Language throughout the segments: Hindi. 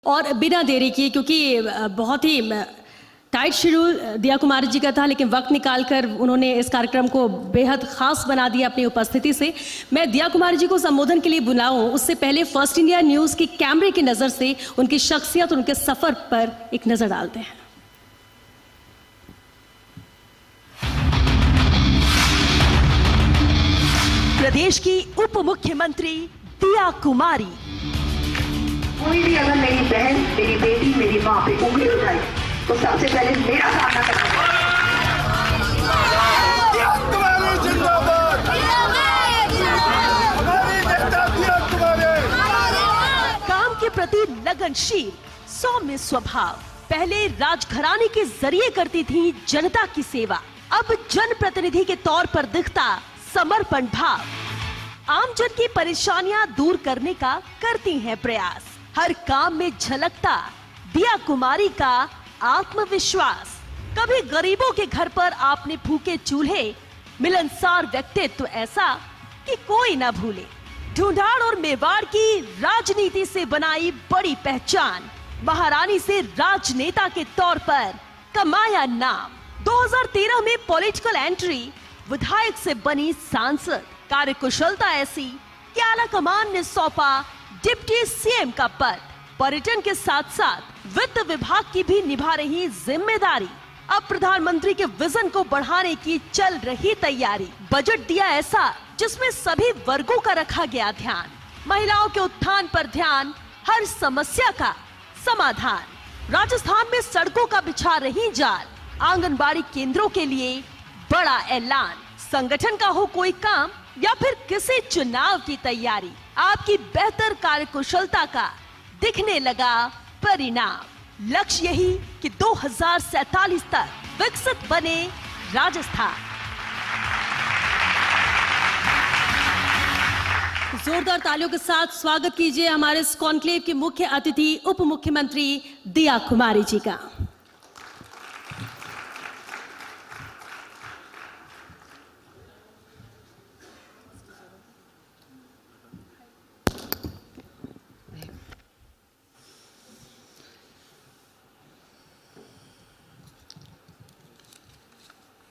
और बिना देरी किए, क्योंकि बहुत ही टाइट शेड्यूल दिया कुमारी जी का था, लेकिन वक्त निकालकर उन्होंने इस कार्यक्रम को बेहद खास बना दिया अपनी उपस्थिति से, मैं दिया कुमारी जी को संबोधन के लिए बुलाऊं उससे पहले फर्स्ट इंडिया न्यूज़ के कैमरे की नज़र से उनकी शख्सियत, उनके सफ़र पर एक नज़र डालते हैं। प्रदेश की उप मुख्यमंत्री दिया कुमारी। कोई भी अगर मेरी बहन, मेरी बेटी, मेरी माँ पे उंगली उठाए तो सबसे पहले मेरा सामना करना है। काम के प्रति लगनशील, सौम्य स्वभाव। पहले राजघराने के जरिए करती थी जनता की सेवा, अब जनप्रतिनिधि के तौर पर दिखता समर्पण भाव। आमजन की परेशानियां दूर करने का करती हैं प्रयास। हर काम में झलकता दिया कुमारी का आत्मविश्वास। कभी गरीबों के घर पर आपने फूके चूल्हे, मिलनसार व्यक्तित्व ऐसा कि कोई ना भूले। ढूंढाड़ और मेवाड़ की राजनीति से बनाई बड़ी पहचान, महारानी से राजनेता के तौर पर कमाया नाम। 2013 में पॉलिटिकल एंट्री, विधायक से बनी सांसद। कार्यकुशलता ऐसी कि आला कमान ने सौंपा डिप्टी सीएम का पद। पर्यटन के साथ साथ वित्त विभाग की भी निभा रही जिम्मेदारी। अब प्रधानमंत्री के विजन को बढ़ाने की चल रही तैयारी। बजट दिया ऐसा जिसमें सभी वर्गों का रखा गया ध्यान। महिलाओं के उत्थान पर ध्यान, हर समस्या का समाधान। राजस्थान में सड़कों का बिछा रही जाल, आंगनबाड़ी केंद्रों के लिए बड़ा ऐलान। संगठन का हो कोई काम या फिर किसी चुनाव की तैयारी, आपकी बेहतर कार्यकुशलता का दिखने लगा परिणाम। लक्ष्य यही कि 2047 तक विकसित बने राजस्थान। जोरदार तालियों के साथ स्वागत कीजिए हमारे इस कॉन्क्लेव के मुख्य अतिथि उप मुख्यमंत्री दिया कुमारी जी का।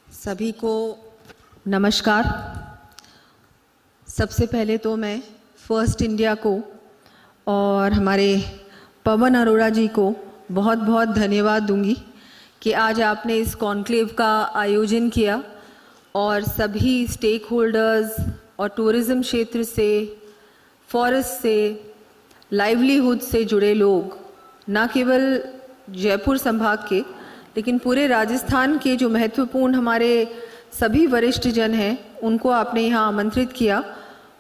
सभी को नमस्कार। सबसे पहले तो मैं फर्स्ट इंडिया को और हमारे पवन अरोड़ा जी को बहुत बहुत धन्यवाद दूंगी कि आज आपने इस कॉन्क्लेव का आयोजन किया और सभी स्टेक होल्डर्स और टूरिज़्म क्षेत्र से, फॉरेस्ट से, लाइवलीहुड से जुड़े लोग, न केवल जयपुर संभाग के लेकिन पूरे राजस्थान के जो महत्वपूर्ण हमारे सभी वरिष्ठ जन हैं, उनको आपने यहाँ आमंत्रित किया।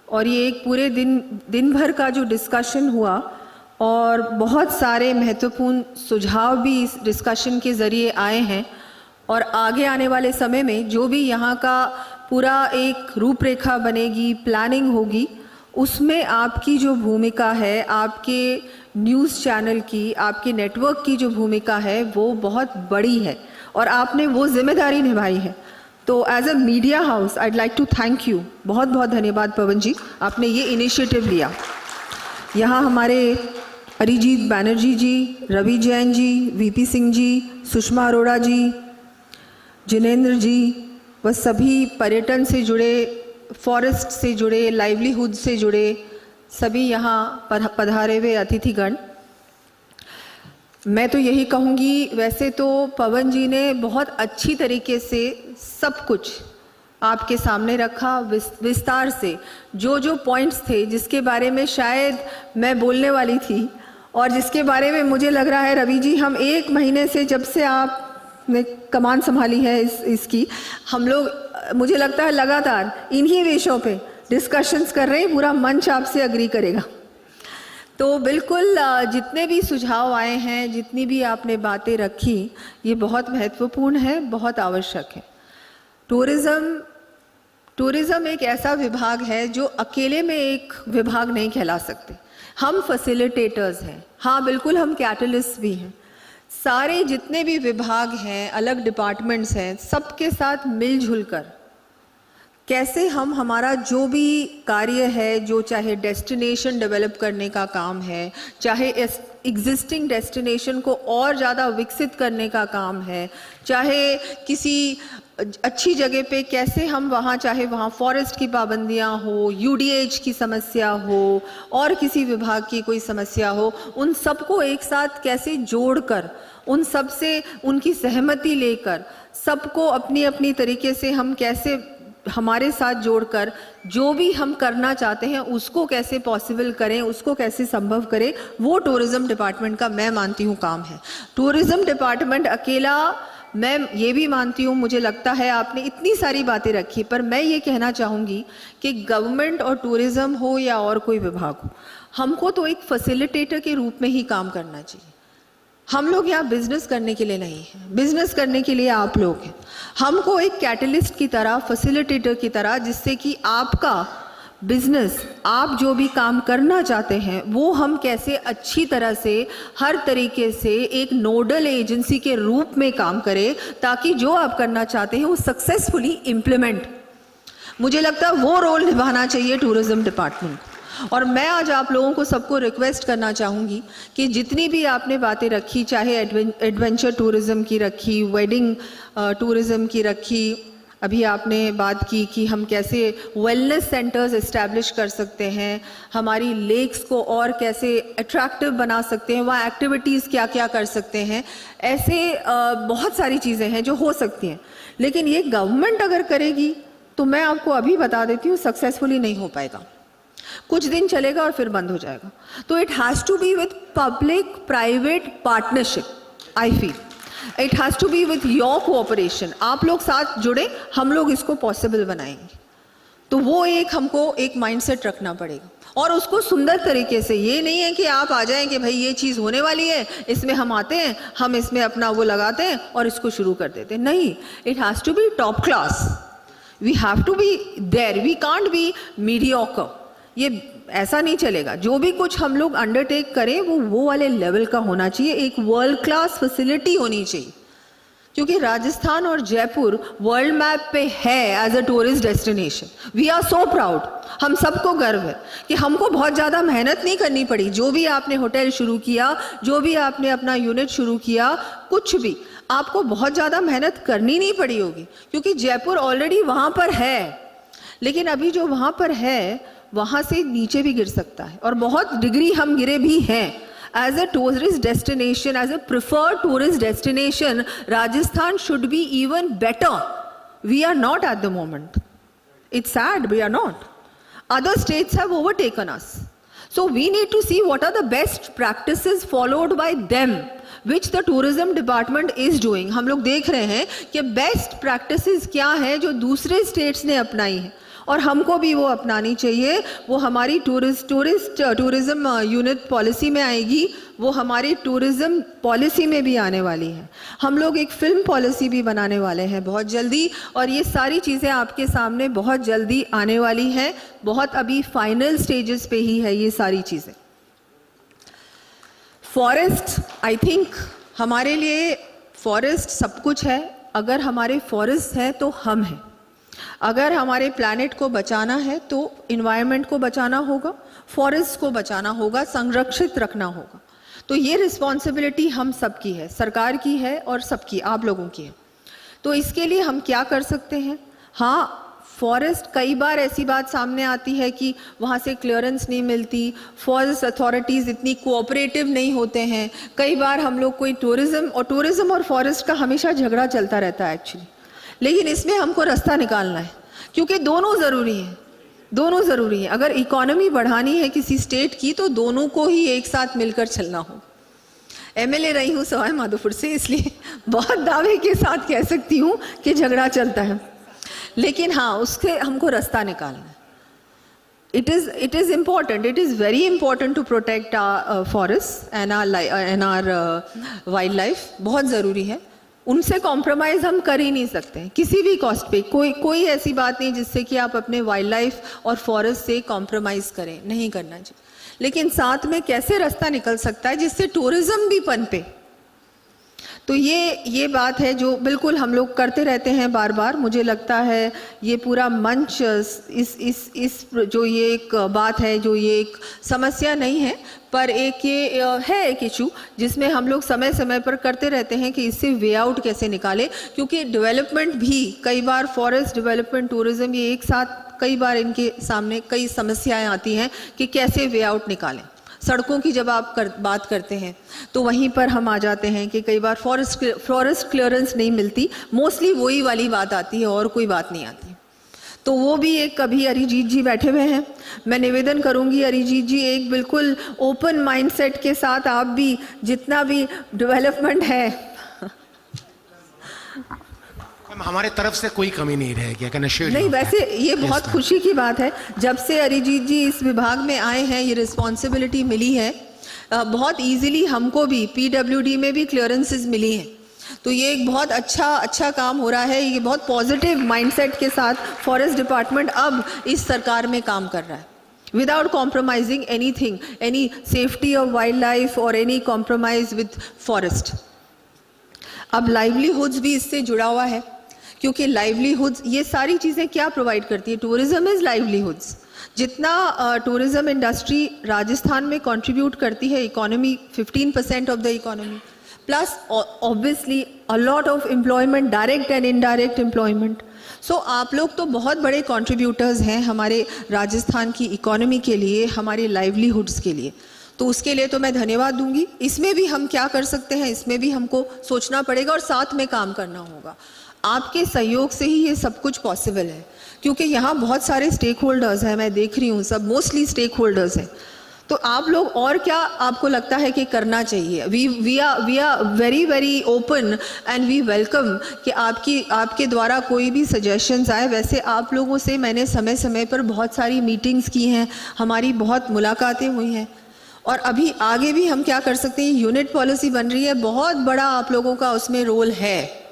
और ये एक पूरे दिन भर का जो डिस्कशन हुआ और बहुत सारे महत्वपूर्ण सुझाव भी इस डिस्कशन के ज़रिए आए हैं। और आगे आने वाले समय में जो भी यहाँ का पूरा एक रूपरेखा बनेगी, प्लानिंग होगी, उसमें आपकी जो भूमिका है, आपके न्यूज़ चैनल की, आपके नेटवर्क की जो भूमिका है वो बहुत बड़ी है और आपने वो जिम्मेदारी निभाई है। तो as a media house I'd like to thank you. बहुत बहुत धन्यवाद पवन जी, आपने ये इनिशिएटिव लिया। यहाँ हमारे अरिजीत बैनर्जी जी, रवि जैन जी, वीपी सिंह जी, सुषमा अरोड़ा जी, जिनेंद्र जी व सभी पर्यटन से जुड़े, फॉरेस्ट से जुड़े, लाइवलीहुड से जुड़े सभी यहाँ पधारे हुए अतिथिगण। मैं तो यही कहूँगी, वैसे तो पवन जी ने बहुत अच्छी तरीके से सब कुछ आपके सामने रखा, विस्तार से जो जो पॉइंट्स थे जिसके बारे में शायद मैं बोलने वाली थी और जिसके बारे में मुझे लग रहा है रवि जी, हम 1 महीने से जब से आपने कमान संभाली है इसकी, हम लोग मुझे लगता है लगातार इन्हीं विषयों पे डिस्कशंस कर रहे हैं। पूरा मंच आपसे अग्री करेगा। तो बिल्कुल जितने भी सुझाव आए हैं, जितनी भी आपने बातें रखी, ये बहुत महत्वपूर्ण है, बहुत आवश्यक है। टूरिज़्म एक ऐसा विभाग है जो अकेले में एक विभाग नहीं कहला सकते। हम फैसिलिटेटर्स हैं, हाँ बिल्कुल हम कैटलिस्ट भी हैं। सारे जितने भी विभाग हैं, अलग डिपार्टमेंट्स हैं, सबके साथ मिलजुल कर कैसे हम हमारा जो भी कार्य है, जो चाहे डेस्टिनेशन डेवलप करने का काम है, चाहे एग्जिस्टिंग डेस्टिनेशन को और ज़्यादा विकसित करने का काम है, चाहे किसी अच्छी जगह पे कैसे हम वहाँ, चाहे वहाँ फॉरेस्ट की पाबंदियाँ हो, यूडीएच की समस्या हो और किसी विभाग की कोई समस्या हो, उन सबको एक साथ कैसे जोड़कर, उन सब से उनकी सहमति लेकर, सबको अपनी अपनी तरीके से हम कैसे हमारे साथ जोड़कर जो भी हम करना चाहते हैं उसको कैसे पॉसिबल करें, उसको कैसे संभव करें, वो टूरिज़्म डिपार्टमेंट का मैं मानती हूँ काम है। टूरिज़्म डिपार्टमेंट अकेला, मैं ये भी मानती हूँ, मुझे लगता है आपने इतनी सारी बातें रखी, पर मैं ये कहना चाहूँगी कि गवर्नमेंट और टूरिज़्म हो या और कोई विभाग हो, हमको तो एक फैसिलिटेटर के रूप में ही काम करना चाहिए। हम लोग यहाँ बिजनेस करने के लिए नहीं हैं, बिजनेस करने के लिए आप लोग हैं। हमको एक कैटलिस्ट की तरह, फैसिलिटेटर की तरह, जिससे कि आपका बिजनेस, आप जो भी काम करना चाहते हैं वो हम कैसे अच्छी तरह से हर तरीके से एक नोडल एजेंसी के रूप में काम करें, ताकि जो आप करना चाहते हैं वो सक्सेसफुली इम्प्लीमेंट, मुझे लगता है वो रोल निभाना चाहिए टूरिज़्म डिपार्टमेंट। और मैं आज आप लोगों को सबको रिक्वेस्ट करना चाहूँगी कि जितनी भी आपने बातें रखी, चाहे एडवेंचर टूरिज़्म की रखी, वेडिंग टूरिज़्म की रखी, अभी आपने बात की कि हम कैसे वेलनेस सेंटर्स इस्टेब्लिश कर सकते हैं, हमारी लेक्स को और कैसे अट्रैक्टिव बना सकते हैं, वहाँ एक्टिविटीज़ क्या क्या कर सकते हैं, ऐसे बहुत सारी चीज़ें हैं जो हो सकती हैं। लेकिन ये गवर्नमेंट अगर करेगी तो मैं आपको अभी बता देती हूँ सक्सेसफुली नहीं हो पाएगा, कुछ दिन चलेगा और फिर बंद हो जाएगा। तो it has to be with public private partnership, I feel it has to be with your cooperation. आप लोग साथ जुड़े, हम लोग इसको पॉसिबल बनाएंगे। तो वो एक हमको एक माइंडसेट रखना पड़ेगा और उसको सुंदर तरीके से, ये नहीं है कि आप आ जाएं कि भाई ये चीज़ होने वाली है, इसमें हम आते हैं, हम इसमें अपना वो लगाते हैं और इसको शुरू कर देते हैं। नहीं, it has to be top class, we have to be there, we can't be mediocre. ये ऐसा नहीं चलेगा। जो भी कुछ हम लोग अंडरटेक करें वो वाले लेवल का होना चाहिए, एक वर्ल्ड क्लास फैसिलिटी होनी चाहिए, क्योंकि राजस्थान और जयपुर वर्ल्ड मैप पे है as a tourist destination. We are so proud, हम सबको गर्व है कि हमको बहुत ज़्यादा मेहनत नहीं करनी पड़ी। जो भी आपने होटल शुरू किया, जो भी आपने अपना यूनिट शुरू किया, कुछ भी आपको बहुत ज़्यादा मेहनत करनी नहीं पड़ी होगी, क्योंकि जयपुर ऑलरेडी वहाँ पर है। लेकिन अभी जो वहाँ पर है वहाँ से नीचे भी गिर सकता है, और बहुत डिग्री हम गिरे भी हैं। As a tourist destination, as a preferred tourist destination, Rajasthan should be even better. We are not at the moment, it's sad, we are not. Other states have overtaken us, so we need to see what are the best practices followed by them, which the tourism department is doing. हम लोग देख रहे हैं कि बेस्ट प्रैक्टिसेस क्या है जो दूसरे स्टेट्स ने अपनाई है, और हमको भी वो अपनानी चाहिए। वो हमारी टूरिज्म यूनिट पॉलिसी में आएगी, वो हमारी टूरिज्म पॉलिसी में भी आने वाली है। हम लोग एक फिल्म पॉलिसी भी बनाने वाले हैं बहुत जल्दी, और ये सारी चीज़ें आपके सामने बहुत जल्दी आने वाली हैं। बहुत अभी फाइनल स्टेजेस पे ही है ये सारी चीज़ें। फॉरेस्ट, आई थिंक हमारे लिए फॉरेस्ट सब कुछ है। अगर हमारे फॉरेस्ट है तो हम हैं। अगर हमारे प्लैनेट को बचाना है तो इन्वायरमेंट को बचाना होगा, फॉरेस्ट को बचाना होगा, संरक्षित रखना होगा। तो ये रिस्पॉन्सिबिलिटी हम सबकी है, सरकार की है और सबकी, आप लोगों की है। तो इसके लिए हम क्या कर सकते हैं? हाँ, फॉरेस्ट, कई बार ऐसी बात सामने आती है कि वहाँ से क्लियरेंस नहीं मिलती, फॉरेस्ट अथॉरिटीज़ इतनी कोऑपरेटिव नहीं होते हैं। कई बार हम लोग कोई टूरिज़्म और फॉरेस्ट का हमेशा झगड़ा चलता रहता है एक्चुअली। लेकिन इसमें हमको रास्ता निकालना है, क्योंकि दोनों ज़रूरी हैं, दोनों ज़रूरी हैं। अगर इकोनॉमी बढ़ानी है किसी स्टेट की तो दोनों को ही एक साथ मिलकर चलना हो। एमएलए रही हूँ सवाई माधोपुर से, इसलिए बहुत दावे के साथ कह सकती हूँ कि झगड़ा चलता है, लेकिन हाँ, उससे हमको रास्ता निकालना है। It is important, it is very important to protect our forests and our wildlife, बहुत ज़रूरी है। उनसे कॉम्प्रोमाइज़ हम कर ही नहीं सकते हैं किसी भी कॉस्ट पे। कोई ऐसी बात नहीं जिससे कि आप अपने वाइल्ड लाइफ और फॉरेस्ट से कॉम्प्रोमाइज़ करें, नहीं करना चाहिए। लेकिन साथ में कैसे रास्ता निकल सकता है जिससे टूरिज़्म भी पनपे। तो ये बात है जो बिल्कुल हम लोग करते रहते हैं बार बार। मुझे लगता है ये पूरा मंच इस जो ये एक बात है, जो ये एक समस्या नहीं है, पर एक ये है एक इशू जिसमें हम लोग समय समय पर करते रहते हैं कि इससे वे आउट कैसे निकालें, क्योंकि डेवलपमेंट भी कई बार, फॉरेस्ट डेवलपमेंट, टूरिज्म, ये एक साथ कई बार इनके सामने कई समस्याएं आती हैं कि कैसे वे आउट निकालें। सड़कों की जब आप बात करते हैं तो वहीं पर हम आ जाते हैं कि कई बार फॉरेस्ट क्लियरेंस नहीं मिलती, मोस्टली वही वाली बात आती है और कोई बात नहीं आती। तो वो भी एक, कभी अरिजीत जी बैठे हुए हैं, मैं निवेदन करूंगी अरिजीत जी, एक बिल्कुल ओपन माइंडसेट के साथ आप भी जितना भी डेवलपमेंट है, हमारे तरफ से कोई कमी नहीं रहेगी, नहीं। वैसे ये बहुत खुशी की बात है, जब से अरिजीत जी इस विभाग में आए हैं, ये रिस्पॉन्सिबिलिटी मिली है, बहुत इजीली हमको भी पीडब्ल्यूडी में भी क्लियरेंसेस मिली हैं। तो ये एक बहुत अच्छा काम हो रहा है। ये बहुत पॉजिटिव माइंडसेट के साथ फॉरेस्ट डिपार्टमेंट अब इस सरकार में काम कर रहा है, without compromising anything, any safety of wild life और एनी कॉम्प्रोमाइज विद फॉरेस्ट। अब लाइवलीहुड्स भी इससे जुड़ा हुआ है, क्योंकि लाइवलीहुड्स, ये सारी चीज़ें क्या प्रोवाइड करती है? Tourism is livelihoods. जितना टूरिज्म इंडस्ट्री राजस्थान में कंट्रीब्यूट करती है economy, 15% of the economy, plus obviously a lot of employment, direct and indirect employment. So आप लोग तो बहुत बड़े कंट्रीब्यूटर्स हैं हमारे राजस्थान की इकोनॉमी के लिए, हमारे लाइवलीहुड्स के लिए। तो उसके लिए तो मैं धन्यवाद दूंगी। इसमें भी हम क्या कर सकते हैं, इसमें भी हमको सोचना पड़ेगा और साथ में काम करना होगा। आपके सहयोग से ही ये सब कुछ पॉसिबल है, क्योंकि यहाँ बहुत सारे स्टेक होल्डर्स हैं, मैं देख रही हूँ, सब मोस्टली स्टेक होल्डर्स हैं। तो आप लोग और क्या आपको लगता है कि करना चाहिए? We are very open and we welcome कि आपके द्वारा कोई भी सजेशंस आए। वैसे आप लोगों से मैंने समय समय पर बहुत सारी मीटिंग्स की हैं, हमारी बहुत मुलाकातें हुई हैं, और अभी आगे भी हम क्या कर सकते हैं? यूनिट पॉलिसी बन रही है, बहुत बड़ा आप लोगों का उसमें रोल है,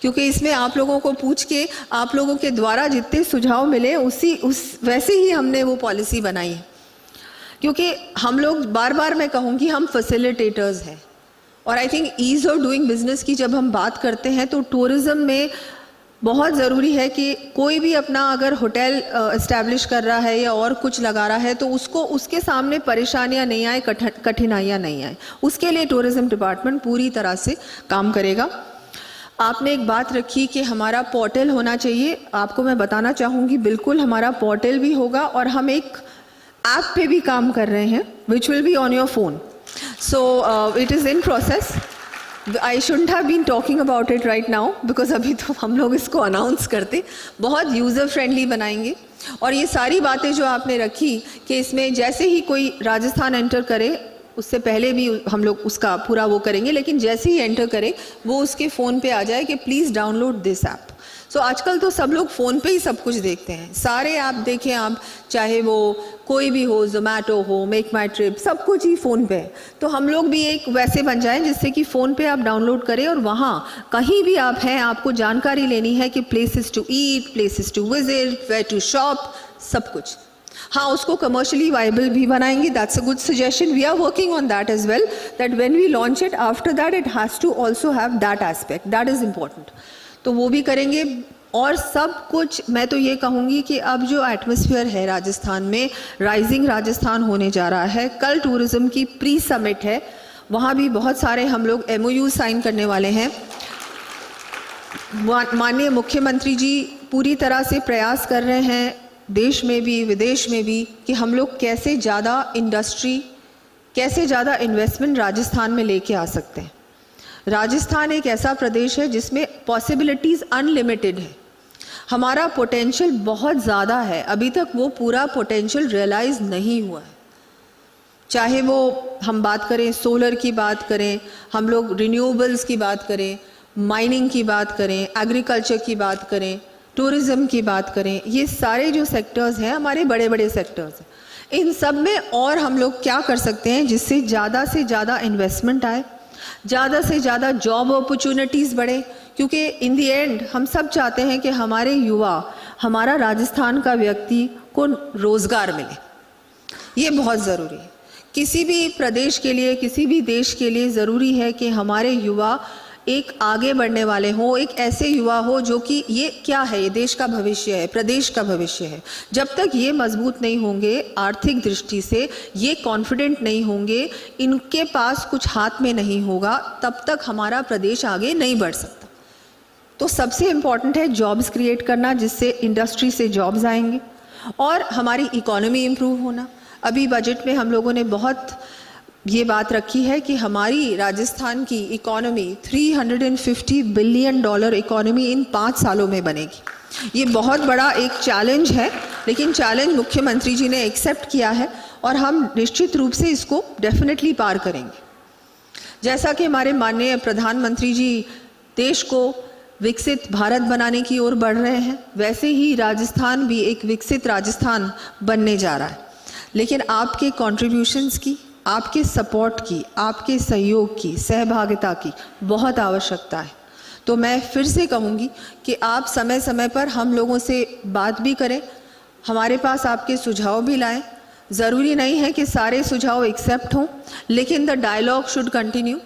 क्योंकि इसमें आप लोगों को पूछ के, आप लोगों के द्वारा जितने सुझाव मिले वैसे ही हमने वो पॉलिसी बनाई है। क्योंकि हम लोग बार बार मैं कहूँगी हम फैसिलिटेटर्स हैं, और I think ease of doing business की जब हम बात करते हैं तो टूरिज़्म में बहुत ज़रूरी है कि कोई भी अपना अगर होटल इस्टेब्लिश कर रहा है या और कुछ लगा रहा है तो उसके सामने परेशानियां नहीं आए, कठिनाइयां नहीं आए, उसके लिए टूरिज़्म डिपार्टमेंट पूरी तरह से काम करेगा। आपने एक बात रखी कि हमारा पोर्टल होना चाहिए। आपको मैं बताना चाहूँगी, बिल्कुल हमारा पोर्टल भी होगा, और हम एक ऐप पे भी काम कर रहे हैं, which will be on your phone. So it is in process. I shouldn't have been talking about it right now, because अभी तो हम लोग इसको अनाउंस करते। बहुत यूज़र फ्रेंडली बनाएंगे, और ये सारी बातें जो आपने रखी कि इसमें जैसे ही कोई राजस्थान एंटर करे, उससे पहले भी हम लोग उसका पूरा वो करेंगे, लेकिन जैसे ही एंटर करें वो उसके फ़ोन पे आ जाए कि प्लीज़ डाउनलोड दिस ऐप। सो आजकल तो सब लोग फ़ोन पे ही सब कुछ देखते हैं, सारे ऐप देखें आप, चाहे वो कोई भी हो, जोमेटो हो, मेक माई ट्रिप, सब कुछ ही फ़ोन पे है। तो हम लोग भी एक वैसे बन जाएं जिससे कि फ़ोन पे आप डाउनलोड करें, और वहाँ कहीं भी आप हैं, आपको जानकारी लेनी है कि places to eat, places to visit, where to shop, सब कुछ। हाँ, उसको कमर्शियली वाइबल भी बनाएंगे, that's a good suggestion, we are working on that as well, that when we launch it, after that it has to also have that aspect, that is important. तो वो भी करेंगे। और सब कुछ मैं तो ये कहूँगी कि अब जो एटमॉस्फेयर है राजस्थान में, राइजिंग राजस्थान होने जा रहा है, कल टूरिज़्म की प्री समिट है, वहाँ भी बहुत सारे हम लोग MOU साइन करने वाले हैं। माननीय मुख्यमंत्री जी पूरी तरह से प्रयास कर रहे हैं, देश में भी विदेश में भी, कि हम लोग कैसे ज़्यादा इंडस्ट्री, कैसे ज़्यादा इन्वेस्टमेंट राजस्थान में लेके आ सकते हैं। राजस्थान एक ऐसा प्रदेश है जिसमें पॉसिबिलिटीज़ अनलिमिटेड है, हमारा पोटेंशियल बहुत ज़्यादा है, अभी तक वो पूरा पोटेंशियल रियलाइज़ नहीं हुआ है। चाहे वो हम बात करें सोलर की बात करें, हम लोग रिन्यूएबल्स की बात करें, माइनिंग की बात करें, एग्रीकल्चर की बात करें, टूरिज़्म की बात करें, ये सारे जो सेक्टर्स हैं हमारे बड़े बड़े सेक्टर्स हैं। इन सब में और हम लोग क्या कर सकते हैं जिससे ज़्यादा से ज़्यादा इन्वेस्टमेंट आए, ज़्यादा से ज़्यादा जॉब अपॉर्चुनिटीज़ बढ़े, क्योंकि इन दी एंड हम सब चाहते हैं कि हमारे युवा, हमारा राजस्थान का व्यक्ति को रोज़गार मिले। ये बहुत ज़रूरी है, किसी भी प्रदेश के लिए, किसी भी देश के लिए ज़रूरी है कि हमारे युवा एक आगे बढ़ने वाले हों, एक ऐसे युवा हो जो कि ये क्या है, ये देश का भविष्य है, प्रदेश का भविष्य है। जब तक ये मजबूत नहीं होंगे आर्थिक दृष्टि से, ये कॉन्फिडेंट नहीं होंगे, इनके पास कुछ हाथ में नहीं होगा, तब तक हमारा प्रदेश आगे नहीं बढ़ सकता। तो सबसे इम्पॉर्टेंट है जॉब्स क्रिएट करना, जिससे इंडस्ट्री से जॉब्स आएंगे और हमारी इकोनॉमी इम्प्रूव होना। अभी बजट में हम लोगों ने बहुत ये बात रखी है कि हमारी राजस्थान की इकोनॉमी $350 बिलियन इकोनॉमी इन 5 सालों में बनेगी। ये बहुत बड़ा एक चैलेंज है, लेकिन चैलेंज मुख्यमंत्री जी ने एक्सेप्ट किया है और हम निश्चित रूप से इसको डेफिनेटली पार करेंगे। जैसा कि हमारे माननीय प्रधानमंत्री जी देश को विकसित भारत बनाने की ओर बढ़ रहे हैं, वैसे ही राजस्थान भी एक विकसित राजस्थान बनने जा रहा है। लेकिन आपके कॉन्ट्रीब्यूशंस की, आपके सपोर्ट की, आपके सहयोग की, सहभागिता की बहुत आवश्यकता है। तो मैं फिर से कहूँगी कि आप समय समय पर हम लोगों से बात भी करें, हमारे पास आपके सुझाव भी लाएं। ज़रूरी नहीं है कि सारे सुझाव एक्सेप्ट हों, लेकिन the dialogue should continue.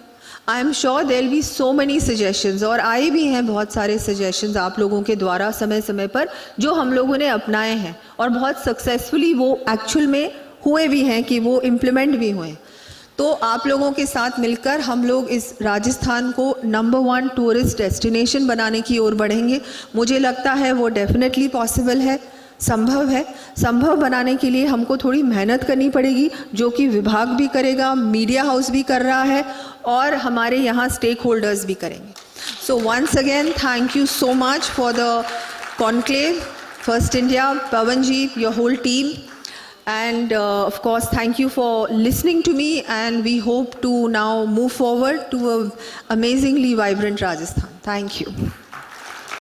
I am sure there will be so many suggestions, और आए भी हैं बहुत सारे सजेशंस आप लोगों के द्वारा समय समय पर, जो हम लोगों ने अपनाए हैं और बहुत सक्सेसफुली वो एक्चुअल में हुए भी हैं कि वो इम्प्लीमेंट भी हुए। तो आप लोगों के साथ मिलकर हम लोग इस राजस्थान को नंबर 1 टूरिस्ट डेस्टिनेशन बनाने की ओर बढ़ेंगे। मुझे लगता है वो डेफिनेटली पॉसिबल है, संभव है। संभव बनाने के लिए हमको थोड़ी मेहनत करनी पड़ेगी, जो कि विभाग भी करेगा, मीडिया हाउस भी कर रहा है और हमारे यहाँ स्टेक होल्डर्स भी करेंगे। So once again thank you so much for the conclave, First India, Pavan ji, your whole team. And of course, thank you for listening to me, and we hope to now move forward to an amazingly vibrant Rajasthan. Thank you.